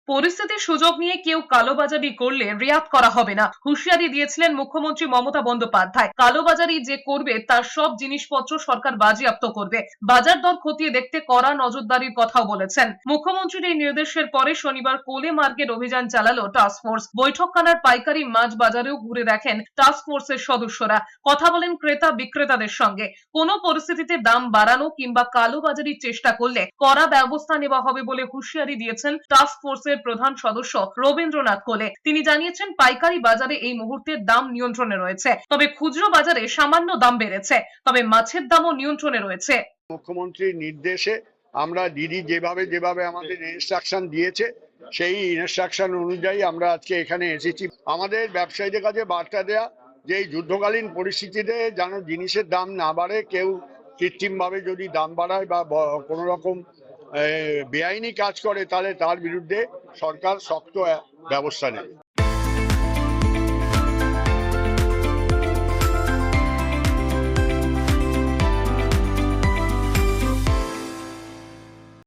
পরিস্থিতির সুযোগ নিয়ে কেউ কালোবাজারি করলে রিয়াত করা হবে না, হুঁশিয়ারি দিয়েছিলেন মুখ্যমন্ত্রী মমতা বন্দ্যোপাধ্যায়। কালোবাজারি যে করবে তার সব জিনিসপত্র সরকার বাজেয়াপ্ত করবে। বাজার দর খতিয়ে দেখতে কড়া নজরদারির কথাও বলেছেন। মুখ্যমন্ত্রীর এই নির্দেশের পরে শনিবার কোলে মার্কেট অভিযান চালালো টাস্ক ফোর্স। বৈঠকখানার পাইকারি মাছ বাজারেও ঘুরে দেখেন টাস্ক ফোর্সের সদস্যরা, কথা বলেন ক্রেতা বিক্রেতাদের সঙ্গে। কোনো পরিস্থিতিতে দাম বাড়ানো কিংবা কালোবাজারির চেষ্টা করলে কড়া ব্যবস্থা নেওয়া হবে বলে হুঁশিয়ারি দিয়েছেন টাস্ক ফোর্সের প্রধান সদস্য রবীন্দ্রনাথ কোলে। তিনি জানিয়েছেন পাইকারি বাজারে এই মুহূর্তে দাম নিয়ন্ত্রণে রয়েছে, তবে খুচরো বাজারে সামান্য দাম বেড়েছে, তবে মাছের দামও নিয়ন্ত্রণে রয়েছে। মুখ্যমন্ত্রীর নির্দেশে আমরা দিদি যেভাবে আমাদের ইনস্ট্রাকশন দিয়েছে সেই ইনস্ট্রাকশন অনুযায়ী আমরা আজকে এখানে এসেছি। আমাদের ব্যবসায়ীদের কাছে বার্তা দেয়া যে এই যুদ্ধকালীন পরিস্থিতিতে যেন জিনিসের দাম না বাড়ে, কেউ কৃত্রিমভাবে যদি দাম বাড়ায় বা কোনো রকম বেআইনি কাজ করে তাহলে তার বিরুদ্ধে সরকার শক্ত ব্যবস্থা নেবে।